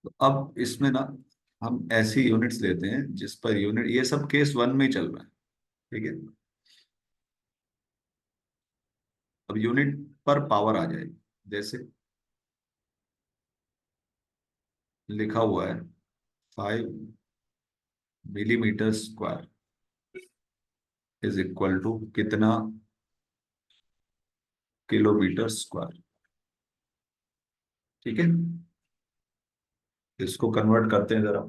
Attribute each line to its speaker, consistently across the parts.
Speaker 1: तो अब इसमें ना हम ऐसी यूनिट्स लेते हैं जिस पर यूनिट, ये सब केस वन में ही चल रहा है, ठीक है। अब यूनिट पर पावर आ जाएगी, जैसे लिखा हुआ है 5 millimetre square is equal to कितना किलोमीटर स्क्वायर, ठीक है। इसको कन्वर्ट करते हैं जरा।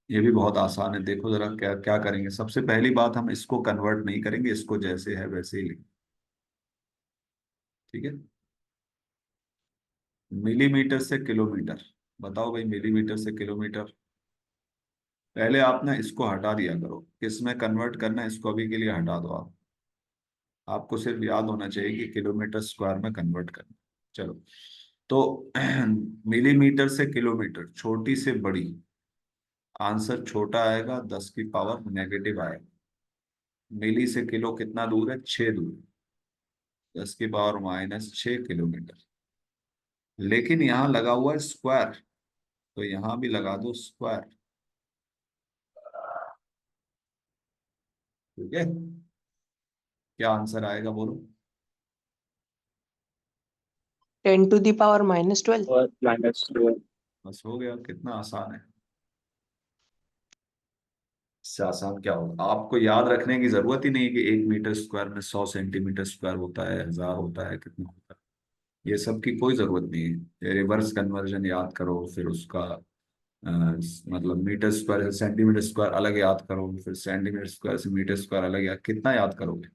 Speaker 1: ये भी बहुत आसान है, देखो जरा क्या क्या करेंगे। सबसे पहली बात, हम इसको कन्वर्ट नहीं करेंगे, इसको जैसे है वैसे ही लिखेंगे, ठीक है। मिलीमीटर से किलोमीटर, बताओ भाई, मिलीमीटर से किलोमीटर। पहले आप ना इसको हटा दिया करो, किस में कन्वर्ट करना है इसको अभी के लिए हटा दो आप। आपको सिर्फ याद होना चाहिए कि किलोमीटर स्क्वायर में कन्वर्ट करना। चलो, तो मिलीमीटर से किलोमीटर, छोटी से बड़ी, आंसर छोटा आएगा, 10 की पावर नेगेटिव आएगा। मिली से किलो कितना दूर है, 6 दूर, 10 की पावर -6 किलोमीटर। लेकिन यहाँ लगा हुआ है स्क्वायर, तो यहाँ भी लगा दो स्क्वायर, ठीक है। क्या आंसर आएगा बोलो।
Speaker 2: 10 to the power -12।
Speaker 3: और -12।
Speaker 1: बस हो गया, कितना आसान है। इससे आसान क्या होगा, आपको याद रखने की जरूरत ही नहीं है कि 1 मीटर स्क्वायर में 100 सेंटीमीटर स्क्वायर होता है, 1000 होता है, कितना होता है, ये सब की कोई जरूरत नहीं है। रिवर्स कन्वर्जन याद करो, फिर उसका मतलब मीटर स्क्वायर से सेंटीमीटर स्क्वायर अलग याद करो, फिर सेंटीमीटर स्क्वायर से मीटर स्क्वायर अलग याद, कितना याद करोगे,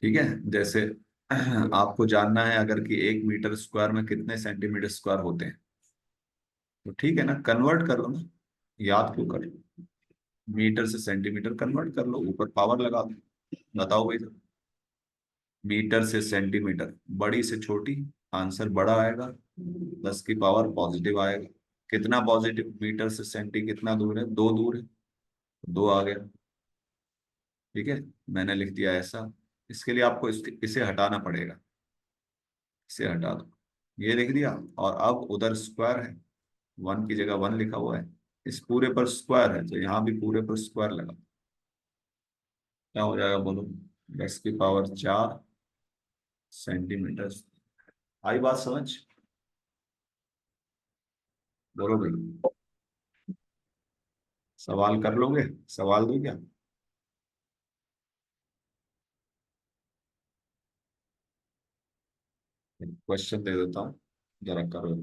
Speaker 1: ठीक है। जैसे आपको जानना है अगर कि 1 मीटर स्क्वायर में कितने सेंटीमीटर स्क्वायर होते हैं, तो ठीक है ना, कन्वर्ट कर लो ना, याद क्यों कर लो। मीटर से सेंटीमीटर कन्वर्ट कर लो, ऊपर पावर लगा दो। बताओ भाई, मीटर से सेंटीमीटर, बड़ी से छोटी, आंसर बड़ा आएगा, 10 की पावर पॉजिटिव आएगा। कितना पॉजिटिव, मीटर से सेंटी कितना दूर है, 2 दूर है, 2 आ गया, ठीक है। मैंने लिख दिया ऐसा। इसके लिए आपको इसे हटाना पड़ेगा, इसे हटा दो, ये लिख दिया। और अब उधर स्क्वायर है, 1 की जगह 1 लिखा हुआ है, इस पूरे पर स्क्वायर है, तो यहाँ भी पूरे पर स्क्वायर लगा, क्या हो जाएगा बोलो। 10 की पावर 4 सेंटीमीटर। आई बात समझ, बोलो भाई, सवाल कर लोगे, सवाल दो क्या। क्वेश्चन दे देता हूँ, जरा करो।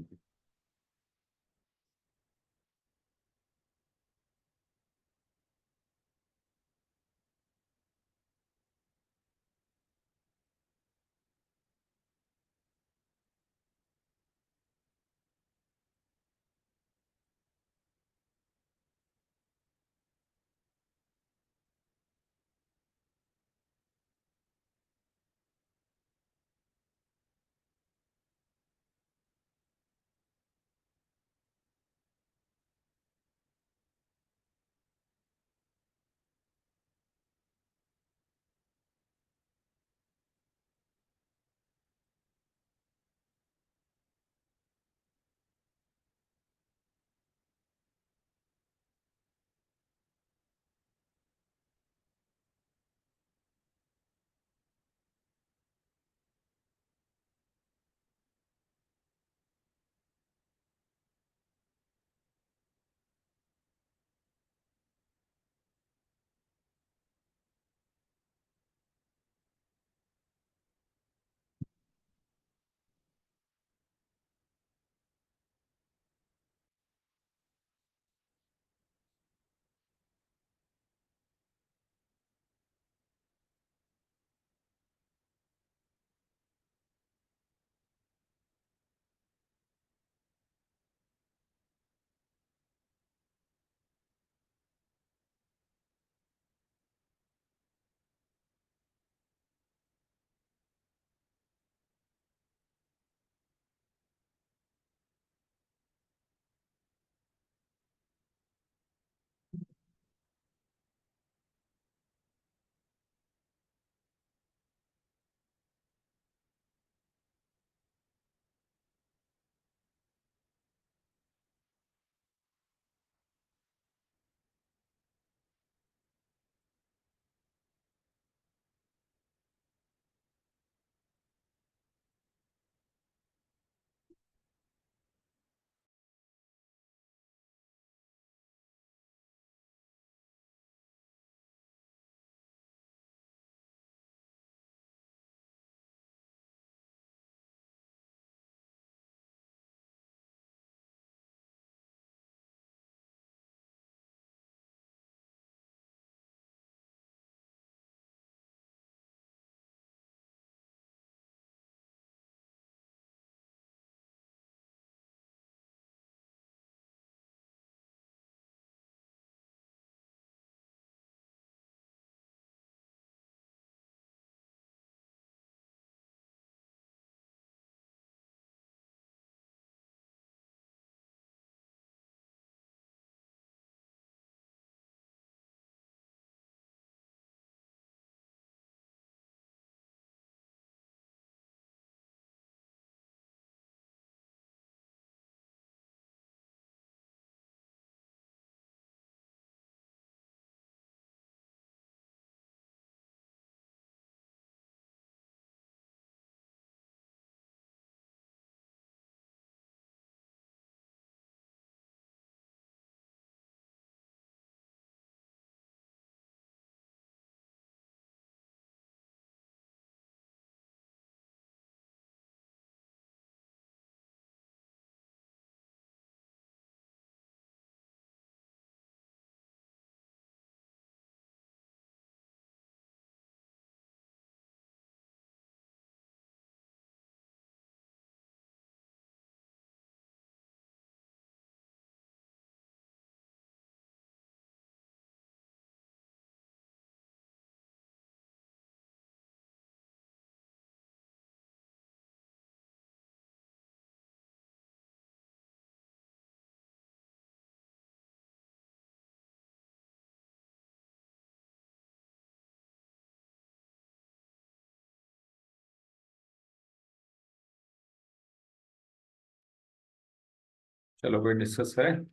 Speaker 1: चलो कोई डिस्कस करें।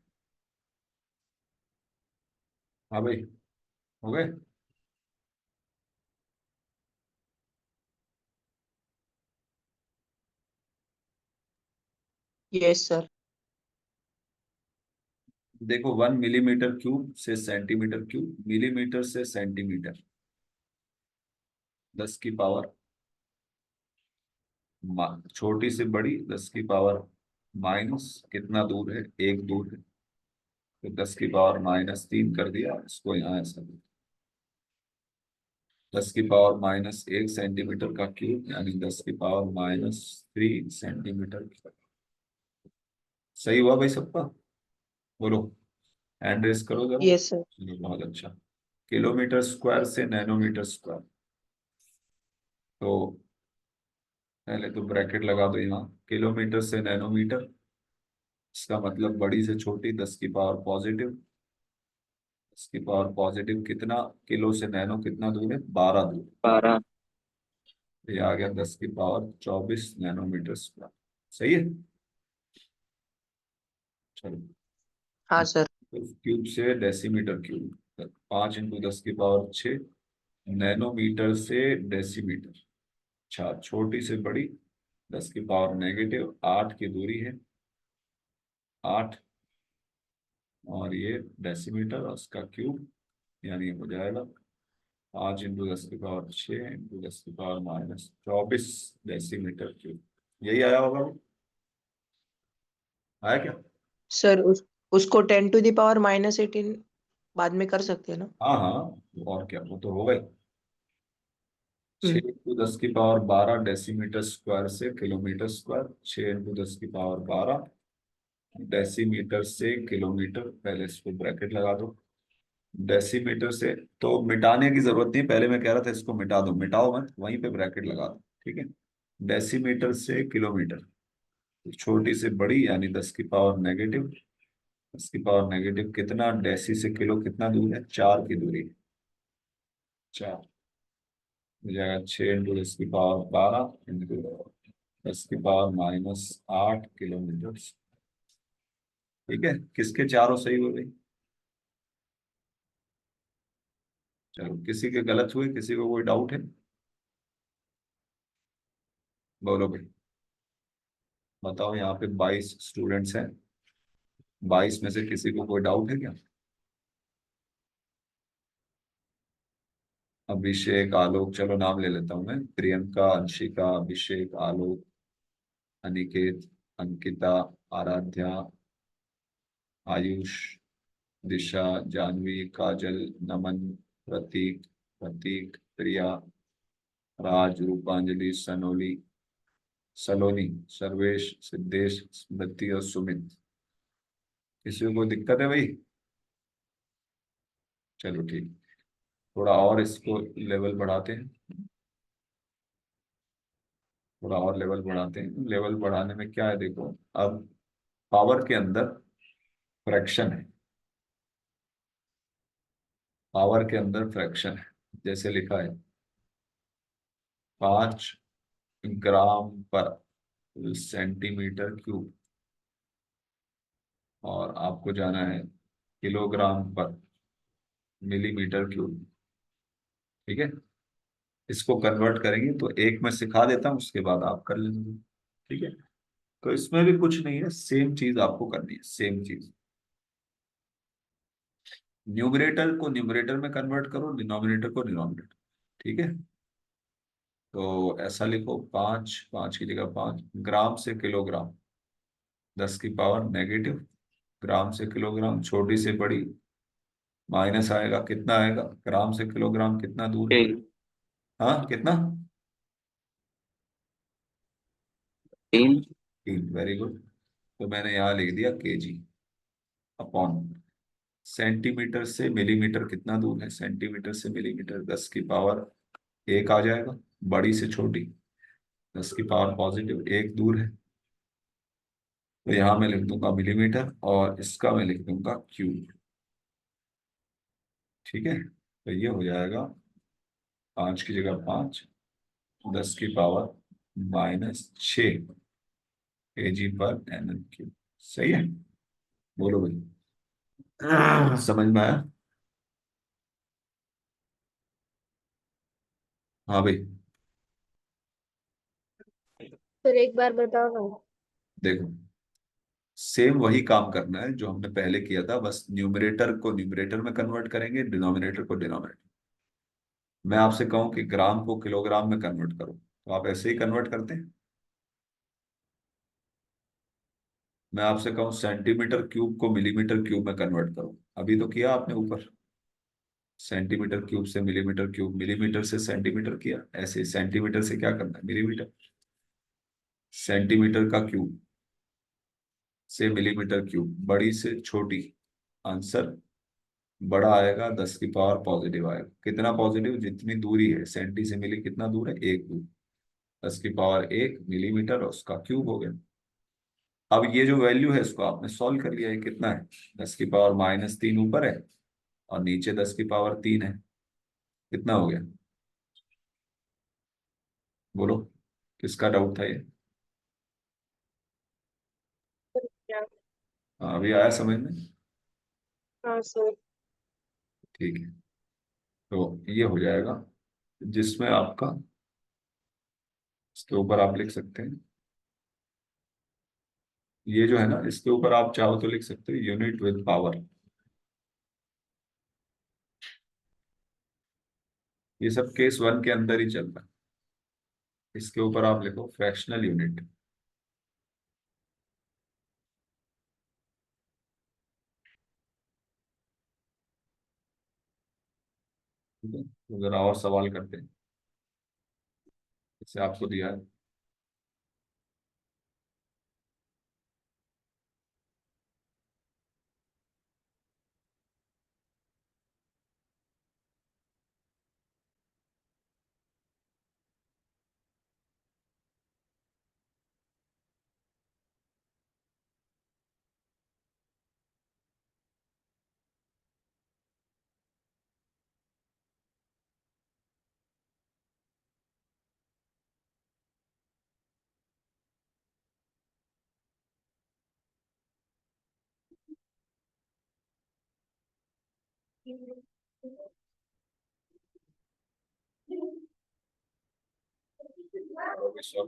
Speaker 1: हाँ भाई, हो गए।
Speaker 2: Yes sir.
Speaker 1: देखो 1 मिलीमीटर क्यूब से सेंटीमीटर क्यूब, मिलीमीटर से सेंटीमीटर, 10 की पावर छोटी से बड़ी 10 की पावर माइनस कितना दूर है, एक दूर है, तो 10 की पावर -3 कर दिया इसको यहाँ ऐसा। 10 की पावर -1 सेंटीमीटर का क्यूब यानी 10 की पावर -3 सेंटीमीटर। सही हुआ भाई सबका? बोलो, हैंड रेस करो जरा।
Speaker 2: Yes sir.
Speaker 1: चलो बहुत अच्छा। किलोमीटर स्क्वायर से नैनोमीटर स्क्वायर, तो पहले तो ब्रैकेट लगा दो यहाँ। किलोमीटर से नैनोमीटर, इसका मतलब बड़ी से छोटी 10 की पावर पॉजिटिव। 10 की पावर पॉजिटिव कितना, किलो से नैनो कितना दूर है, 12 दूर।
Speaker 2: 12।
Speaker 1: ये आ गया 10 की पावर 24 नैनोमीटर स्क्वायर। सही है। चलो,
Speaker 2: हाँ सर।
Speaker 1: क्यूब से डेसीमीटर क्यूब, 5 × 10 की पावर 6 नैनोमीटर से डेसीमीटर। अच्छा, छोटी से बड़ी 10 की पावर -8 की दूरी है, 8। और ये डेसीमीटर और उसका क्यूब, यानी हो जाएगा 5 × 10 की पावर 6 × 10 की पावर -24 डेसीमीटर क्यूब। यही आया होगा वो? आया क्या?
Speaker 2: सर उसको 10 to the power -18 बाद में कर सकते हैं ना?
Speaker 1: हाँ हाँ, और क्या, वो तो होगा ही। छः
Speaker 2: हम्म।
Speaker 1: इंटू 10 की पावर 12 डेसीमीटर स्क्वायर से किलोमीटर स्क्वायर, 6 × 10 की पावर 12 डेसीमीटर से किलोमीटर। पहले इसको ब्रैकेट लगा दो। डेसीमीटर से तो मिटाने की जरूरत नहीं, पहले मैं कह रहा था इसको मिटा दो, मिटाओ मत, वहीं पे ब्रैकेट लगा दो, ठीक है। डेसीमीटर से किलोमीटर, तो छोटी से बड़ी यानी 10 की पावर नेगेटिव। 10 की पावर नेगेटिव कितना, डेसी से किलो कितना दूर है, 4 की दूरी है, 4। हो जाएगा 6 × 10 की पावर 12 इंटू 10 की पावर -8 किलोमीटर। ठीक है, किसके चारों सही हो गई? चलो, किसी के गलत हुए, किसी को कोई डाउट है? बोलो भाई, बताओ। यहाँ पे 22 स्टूडेंट्स हैं, 22 में से किसी को कोई डाउट है क्या? अभिषेक, आलोक, चलो नाम ले लेता हूँ मैं। प्रियंका, अंशिका, अभिषेक, आलोक, अनिकेत, अंकिता, आराध्या, आयुष, दिशा, जानवी, काजल, नमन, प्रतीक, प्रतीक, प्रिया, राज, रूपांजलि, सनोली, सलोनी, सर्वेश, सिद्धेश, स्मृति और सुमित। किसी को कोई दिक्कत है भाई? चलो ठीक, थोड़ा और इसको लेवल बढ़ाते हैं। थोड़ा और लेवल बढ़ाते हैं। लेवल बढ़ाने में क्या है, देखो, अब पावर के अंदर फ्रैक्शन है। पावर के अंदर फ्रैक्शन है, जैसे लिखा है 5 ग्राम पर सेंटीमीटर क्यूब, और आपको जाना है किलोग्राम पर मिलीमीटर क्यूब। ठीक है, इसको कन्वर्ट करेंगे तो एक मैं सिखा देता हूँ, उसके बाद आप कर लेंगे। ठीक है, तो इसमें भी कुछ नहीं है, सेम चीज आपको करनी है, सेम चीज। न्यूमरेटर को न्यूमरेटर में कन्वर्ट करो, डिनोमिनेटर को डिनोमिनेटर। ठीक है, तो ऐसा लिखो, 5, 5 की जगह 5 ग्राम से किलोग्राम, 10 की पावर नेगेटिव, ग्राम से किलोग्राम, छोटी से बड़ी, माइनस आएगा, कितना आएगा, ग्राम से किलोग्राम कितना दूर है?
Speaker 2: 3।
Speaker 1: हाँ कितना?
Speaker 2: 3।
Speaker 1: 3, वेरी गुड। तो मैंने यहाँ लिख दिया केजी अपॉन। सेंटीमीटर से मिलीमीटर कितना दूर है, सेंटीमीटर से मिलीमीटर 10 की पावर 1 आ जाएगा, बड़ी से छोटी 10 की पावर पॉजिटिव 1 दूर है। तो यहाँ मैं लिख दूंगा मिलीमीटर और इसका मैं लिख दूंगा क्यूब। ठीक है, तो ये हो जाएगा 5 की जगह 5, 10 की पावर -6 kg/mm क्यूब। सही है। बोलो भाई। समझ में आया? हाँ भाई।
Speaker 3: फिर एक बार बताओ ना।
Speaker 1: देखो, सेम वही काम करना है जो हमने पहले किया था, बस न्यूमरेटर को न्यूमरेटर में कन्वर्ट करेंगे, डिनोमिनेटर को डिनोमिनेटर। मैं आपसे कहूं कि ग्राम को किलोग्राम में कन्वर्ट करो, तो आप ऐसे ही कन्वर्ट करते हैं। मैं आपसे कहूं सेंटीमीटर क्यूब को मिलीमीटर क्यूब में कन्वर्ट करो, अभी तो किया आपने ऊपर। सेंटीमीटर क्यूब से मिलीमीटर क्यूब, मिलीमीटर से सेंटीमीटर किया, ऐसे सेंटीमीटर से क्या करना है, मिलीमीटर। सेंटीमीटर का क्यूब से मिलीमीटर क्यूब, बड़ी से छोटी। आंसर बड़ा आएगा, 10 की पावर पॉजिटिव आएगा। कितना पॉजिटिव? जितनी दूरी है, सेंटी से मिली कितना दूर है, एक दूर। 10 की पावर 1 मिलीमीटर, और उसका क्यूब हो गया। अब ये जो वैल्यू है इसको आपने सॉल्व कर लिया है, कितना है, 10 की पावर -3 ऊपर है और नीचे 10 की पावर 3 है। कितना हो गया? बोलो, किसका डाउट था ये?
Speaker 3: क्या?
Speaker 1: हाँ, अभी आया समझ में?
Speaker 3: हाँ सर।
Speaker 1: ठीक है, तो ये हो जाएगा, जिसमें आपका, इसके ऊपर आप लिख सकते हैं, ये जो है ना, इसके ऊपर आप चाहो तो लिख सकते हो यूनिट विद पावर। ये सब केस 1 के अंदर ही चलता है। इसके ऊपर आप लिखो फ्रैक्शनल यूनिट। ठीक है, तो जरा और सवाल करते हैं, जैसे आपको दिया है। Okay sir.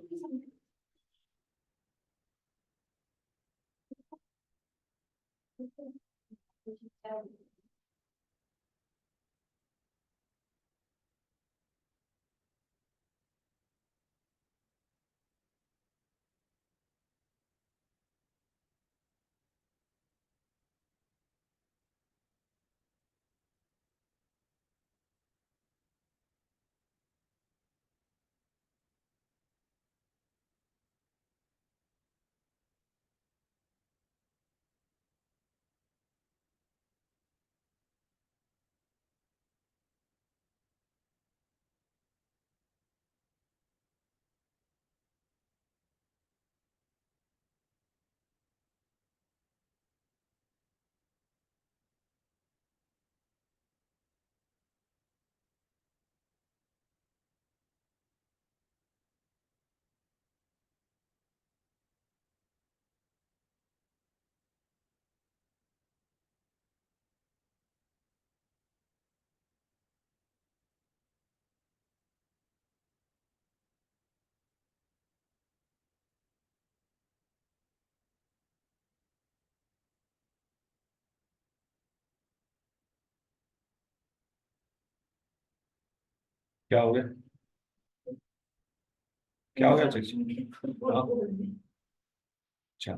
Speaker 1: क्या हो गया? क्या हो गया चाची? हाँ, अच्छा।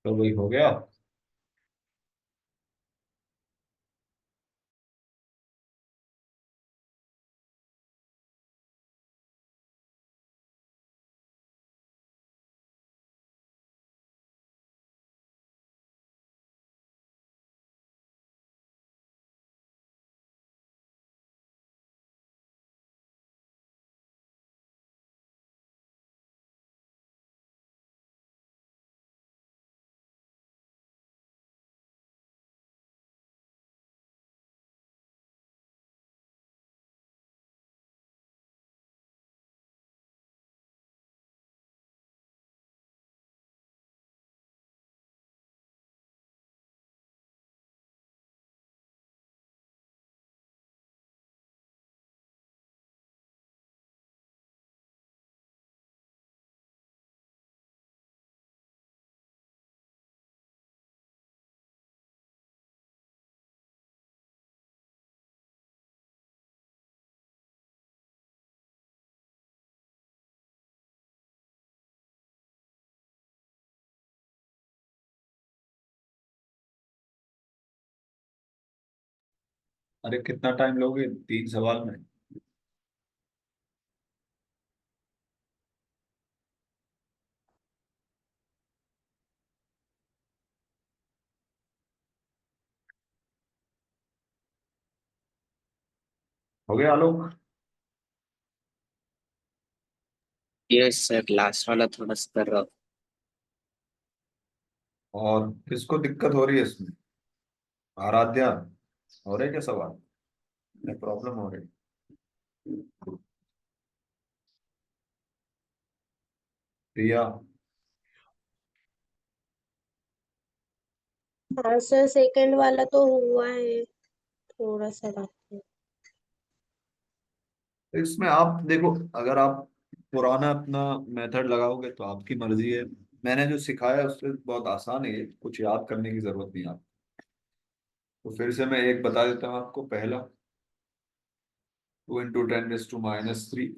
Speaker 1: तो वही हो गया। अरे कितना टाइम लोगे 3 सवाल में? हो गया आलोक?
Speaker 4: यस सर, लास्ट वाला थोड़ा सा कर रहा हूँ।
Speaker 1: और किसको दिक्कत हो रही है इसमें? आराध्या, हो रहे क्या सवाल? प्रॉब्लम हो रही? प्रिया?
Speaker 3: हाँ सर, सेकंड वाला तो हुआ है, थोड़ा सा बाकी है।
Speaker 1: इसमें आप देखो, अगर आप पुराना अपना मेथड लगाओगे तो आपकी मर्जी है। मैंने जो सिखाया उससे बहुत आसान है, कुछ याद करने की जरूरत नहीं है आपको। तो फिर से मैं एक बता देता हूँ आपको। पहला, 2 × 10⁻³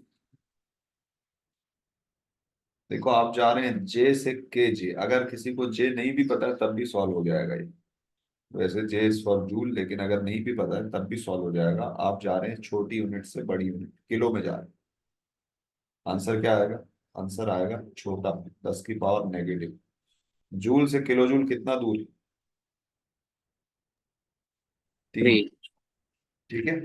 Speaker 1: देखो, आप जा रहे हैं जे से के जे। अगर किसी को जे नहीं भी पता है तब भी सॉल्व हो जाएगा ये। वैसे जे इज फॉर जूल, लेकिन अगर नहीं भी पता है तब भी सॉल्व हो जाएगा। आप जा रहे हैं छोटी यूनिट से बड़ी यूनिट, किलो में जा रहे हैं। आंसर क्या आएगा? आंसर आएगा छोटा, 10⁻⁻। जूल से किलो जूल कितना दूर है? 3।
Speaker 4: 3।
Speaker 1: ठीक है।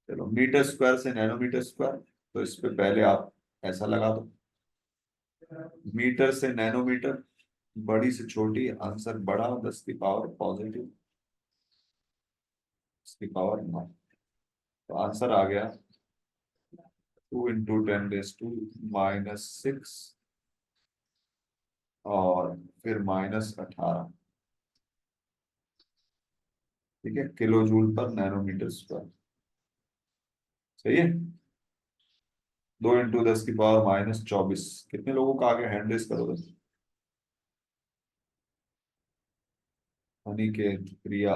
Speaker 1: चलो, मीटर स्क्वायर से नैनोमीटर स्क्वायर, तो इस पे पहले आप ऐसा लगा दो। मीटर से नैनोमीटर, बड़ी से छोटी, आंसर बड़ा, 10⁻पॉजिटिव, 10⁻9। तो आंसर आ गया 2 × 10⁻⁻6 और फिर -18। ठीक है, किलो जूल पर नैनोमीटर स्क्वायर। सही है। 2 × 10⁻⁻24। कितने लोगों का आगे हैंड रेस करोगे? अनिकेत, प्रिया,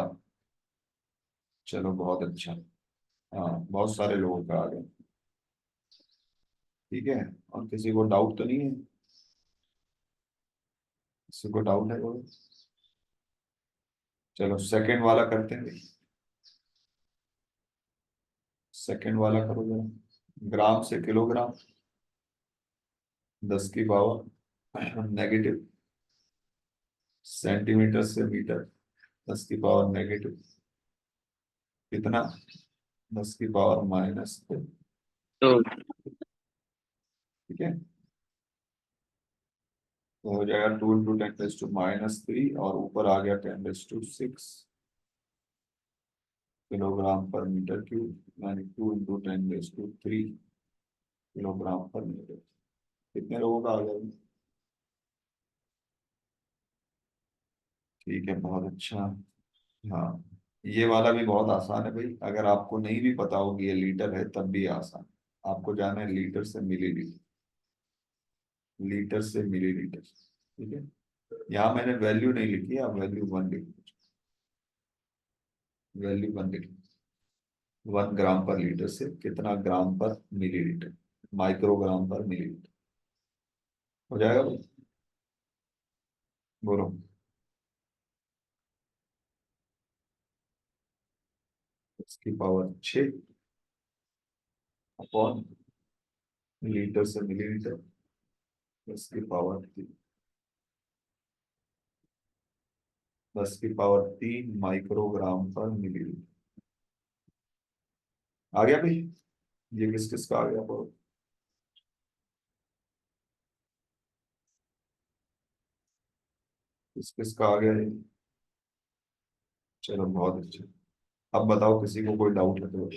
Speaker 1: चलो बहुत अच्छा। हाँ, बहुत सारे लोगों का आगे। ठीक है। और किसी को डाउट तो नहीं है? किसी को डाउट है कोई? चलो सेकंड वाला करते हैं भाई। सेकंड वाला करो जरा। ग्राम से किलोग्राम, 10⁻नेगेटिव। सेंटीमीटर से मीटर, 10⁻नेगेटिव। कितना? 10⁻⁻2।
Speaker 4: तो
Speaker 1: ठीक है। तो हो जाएगा 2 × 10⁻³ और ऊपर आ गया 10⁻6 किलोग्राम पर मीटर क्यूब, यानी 2 × 10⁻³ किलोग्राम पर मीटर। कितने लोगों का आ गया? ठीक है, बहुत अच्छा। हाँ, ये वाला भी बहुत आसान है भाई। अगर आपको नहीं भी पता होगी ये लीटर है तब भी आसान। आपको जाना है लीटर से मिलीलीटर, लीटर से मिलीलीटर। ठीक है। यहाँ मैंने वैल्यू नहीं लिखी, आप वैल्यू 1 लिख। वैल्यू 1 लिख। 1 ग्राम पर लीटर से कितना ग्राम पर मिलीलीटर, माइक्रोग्राम पर मिलीलीटर। हो जाएगा भाई? बोलो। इसकी पावर 6 अपॉन लीटर से मिलीलीटर, इसकी पावर 3, 10 की पावर 3 माइक्रोग्राम पर मिलीलीटर। आ गया भाई? ये किस किस का आ गया? किस किस का आ गया ये? चलो बहुत अच्छा। अब बताओ किसी को कोई डाउट है तो?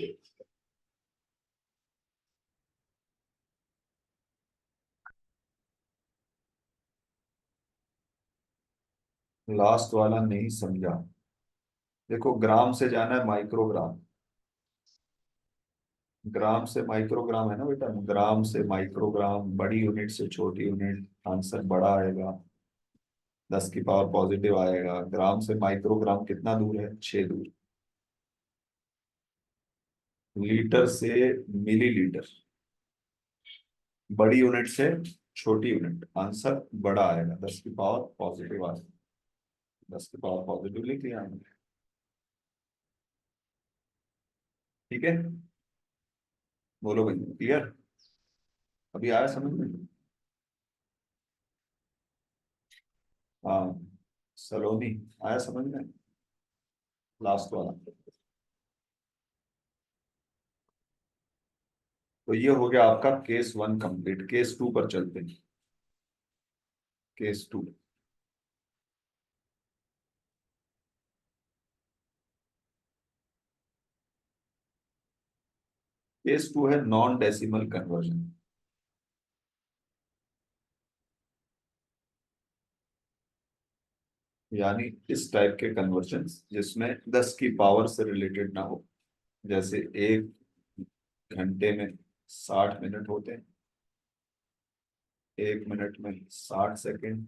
Speaker 1: लास्ट वाला नहीं समझा। देखो, ग्राम से जाना है माइक्रोग्राम, ग्राम से माइक्रोग्राम है ना बेटा, ग्राम से माइक्रोग्राम, बड़ी यूनिट से छोटी यूनिट, आंसर बड़ा आएगा, 10 की पावर पॉजिटिव आएगा। ग्राम से माइक्रोग्राम कितना दूर है? 6 दूर। लीटर से मिलीलीटर, बड़ी यूनिट से छोटी यूनिट, आंसर बड़ा आएगा, 10 की पावर पॉजिटिव आएगा। 10 की पावर पॉजिटिव लिख लिया हमने। ठीक है, बोलो भाई, क्लियर? अभी आया समझ में? हाँ, सलोनी, आया समझ में? लास्ट वाला। तो ये हो गया आपका केस 1 कंप्लीट। केस 2 पर चलते हैं। केस 2, केस 2 है नॉन डेसिमल कन्वर्जन। यानी इस टाइप के कन्वर्जन जिसमें 10 की पावर से रिलेटेड ना हो। जैसे 1 घंटे में 60 मिनट होते हैं, 1 मिनट में 60 सेकंड,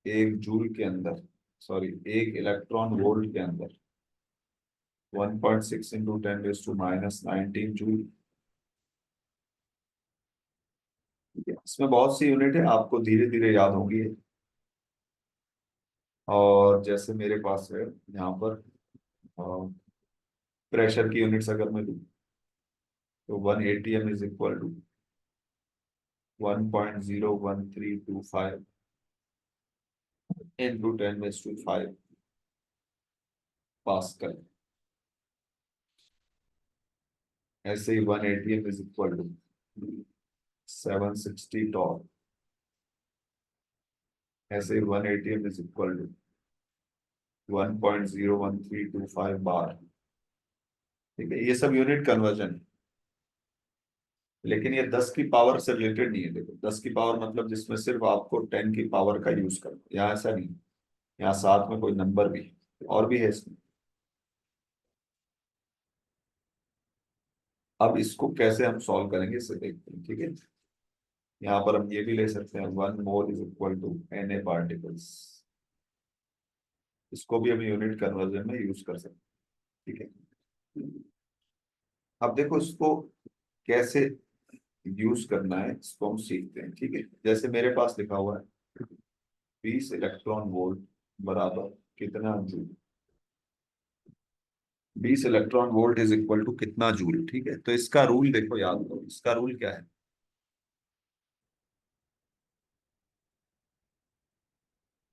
Speaker 1: 1 जूल के अंदर, सॉरी 1 इलेक्ट्रॉन वोल्ट के अंदर 1.6 इंटू 10⁻⁻19 जूल। इसमें बहुत सी यूनिट है, आपको धीरे धीरे याद होगी। और जैसे मेरे पास है यहाँ पर प्रेशर की यूनिट्स अगर मैं लूँ तो 1 atm is equal to 1.01325 into 10⁻5 pascal. ऐसे ही 1 atm is equal to 760 torque. ऐसे ही 1 atm is equal to 1.01325 bar. ठीक है, ये सब यूनिट कन्वर्जन है, लेकिन ये 10 की पावर से रिलेटेड नहीं है। देखो, 10 की पावर मतलब जिसमें सिर्फ आपको 10 की पावर का यूज करना, यहाँ ऐसा नहीं। यहाँ साथ में कोई नंबर भी और भी है इसमें। अब इसको कैसे हम सॉल्व करेंगे इसे देखते हैं। ठीक है, यहाँ पर हम ये भी ले सकते हैं 1 mole is equal to Na particles. इसको भी हम यूनिट कन्वर्जन में यूज कर सकते हैं। ठीक है, अब देखो इसको कैसे यूज करना है, इसको हम सीखते हैं। ठीक है, जैसे मेरे पास लिखा हुआ है 20 इलेक्ट्रॉन वोल्ट बराबर कितना joule. 20 electron volt is equal to कितना जूल। ठीक है, तो इसका रूल देखो, याद करो इसका रूल क्या है।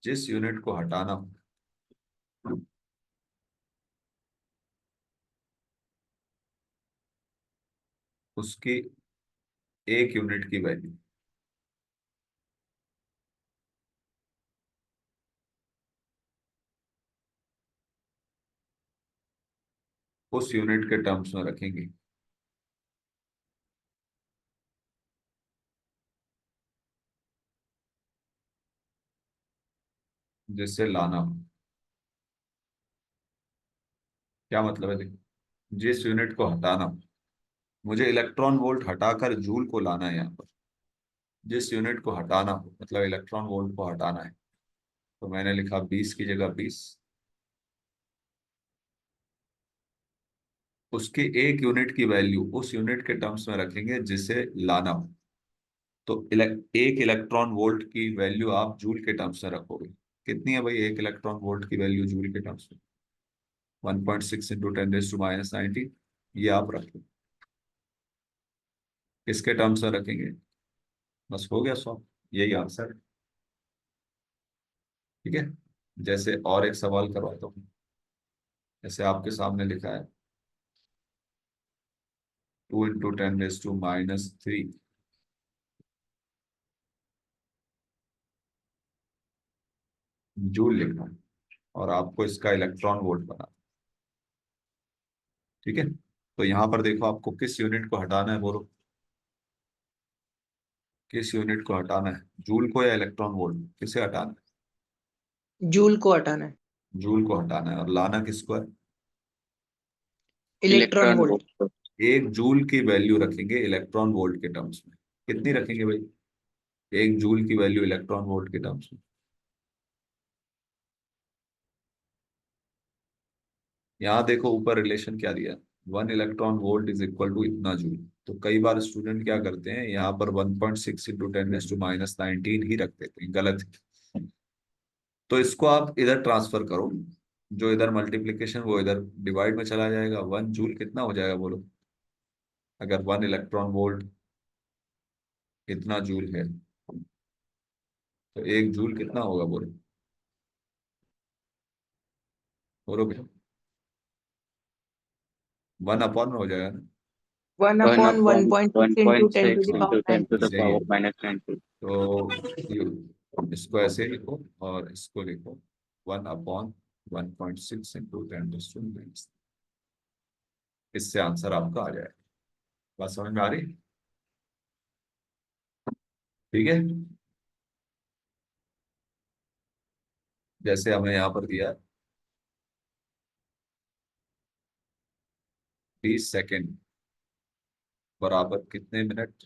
Speaker 1: जिस यूनिट को हटाना हो उसकी एक यूनिट की वैल्यू उस यूनिट के टर्म्स में रखेंगे जिससे लाना हो। क्या मतलब है? देखो, जिस यूनिट को हटाना हो, मुझे इलेक्ट्रॉन वोल्ट हटाकर जूल को लाना है। यहाँ पर जिस यूनिट को हटाना हो मतलब इलेक्ट्रॉन वोल्ट को हटाना है, तो मैंने लिखा 20 की जगह 20। उसकी एक यूनिट की वैल्यू उस यूनिट के टर्म्स में रखेंगे जिसे लाना हो। तो एक इलेक्ट्रॉन वोल्ट की वैल्यू आप जूल के टर्म्स में रखोगे। कितनी है भाई एक इलेक्ट्रॉन वोल्ट की वैल्यू जूल के टर्म्स में? 1.6 इंटू 10⁻90। ये आप रख लो। किसके टर्म्स में रखेंगे? बस हो गया सॉल्व। यही आंसर है। ठीक है। जैसे और एक सवाल करवाता हूँ। जैसे आपके सामने लिखा है 2 इंटू 10⁻³ जूल लिखना है और आपको इसका इलेक्ट्रॉन वोल्ट बना। ठीक है। तो यहाँ पर देखो आपको किस यूनिट को हटाना है बोलो। किस यूनिट को हटाना है, जूल को या इलेक्ट्रॉन वोल्ट, किसे हटाना है?
Speaker 2: जूल को हटाना है।
Speaker 1: जूल को हटाना है और लाना किसको है?
Speaker 2: Electron
Speaker 4: electron
Speaker 2: volt.
Speaker 4: वोल्ट।
Speaker 1: एक जूल की वैल्यू रखेंगे इलेक्ट्रॉन वोल्ट के टर्म्स में। कितनी रखेंगे भाई एक जूल की वैल्यू इलेक्ट्रॉन वोल्ट के टर्म्स में? यहाँ देखो ऊपर रिलेशन क्या दिया, 1 electron volt is equal to इतना जूल। तो कई बार स्टूडेंट क्या करते हैं, यहाँ पर 1.6 इंटू 10⁻19 ही रख देते हैं, गलत है। तो इसको आप इधर ट्रांसफर करो, जो इधर मल्टीप्लीकेशन वो इधर डिवाइड में चला जाएगा। 1 जूल कितना हो जाएगा बोलो? अगर 1 इलेक्ट्रॉन वोल्ट इतना जूल है तो 1 जूल कितना होगा बोलो? बोलो भैया। 1 अपॉन में हो जाएगा ना।
Speaker 2: 1/1.6 into 10 to the power
Speaker 4: 10 to the
Speaker 2: minus
Speaker 1: सही है।
Speaker 4: power minus 90।
Speaker 1: तो इसको ऐसे लिखो और इसको लिखो 1/1.6 इंटू 10⁻⁻। इससे आंसर आपका आ जाएगा। बात समझ में आ रही? ठीक है। जैसे हमें यहाँ पर दिया 20 सेकेंड बराबर कितने मिनट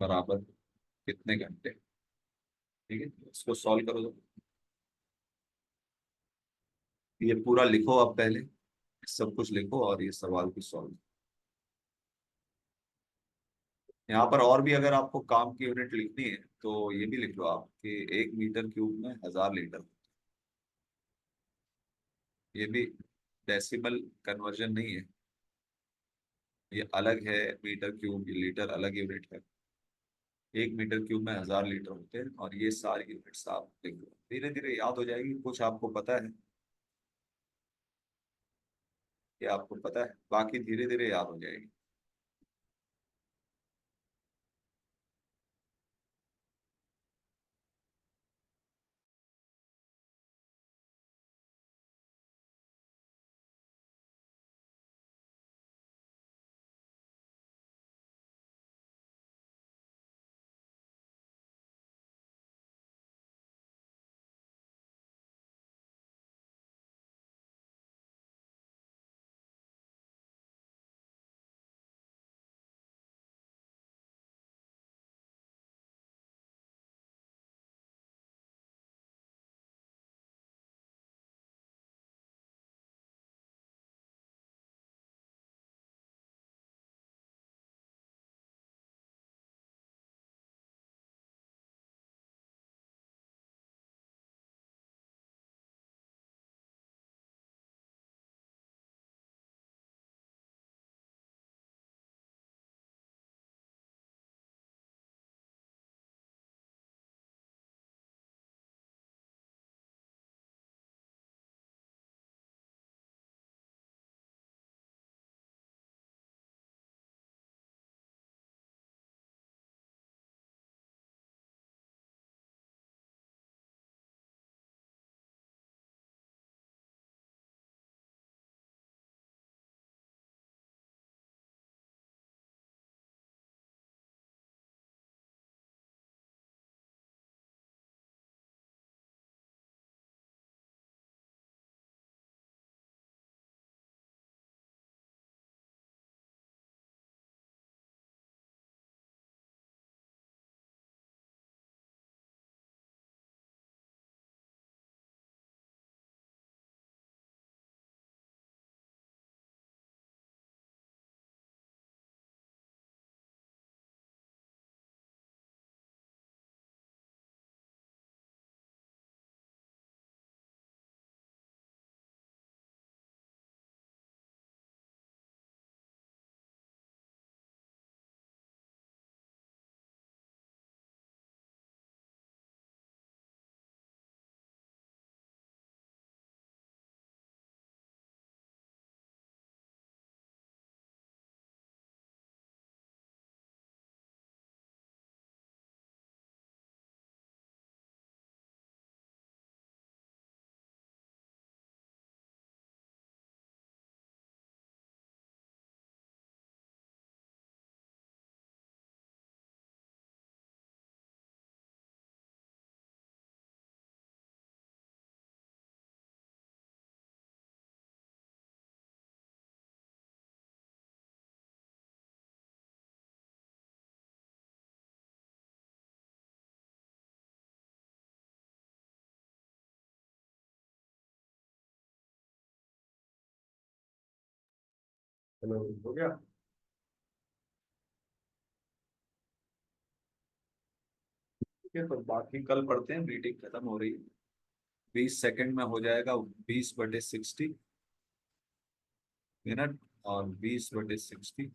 Speaker 1: बराबर कितने घंटे। ठीक है, इसको सॉल्व करो तो। ये पूरा लिखो आप पहले, सब कुछ लिखो और ये सवाल भी सॉल्व। यहाँ पर और भी अगर आपको काम की यूनिट लिखनी है तो ये भी लिख लो आप कि 1 मीटर क्यूब में 1000 लीटर। ये भी डेसिमल कन्वर्जन नहीं है, ये अलग है। मीटर क्यूब लीटर अलग यूनिट है। 1 मीटर क्यूब में 1000 लीटर होते हैं और ये सारी यूनिट्स आप लिख लो, धीरे धीरे याद हो जाएगी। कुछ आपको पता है, ये आपको पता है, बाकी धीरे धीरे याद हो जाएगी। चलो हो गया। ठीक है, तो बाकी कल पढ़ते हैं, मीटिंग खत्म हो रही है। 20 सेकंड में हो जाएगा 20/60 मिनट, और 20/60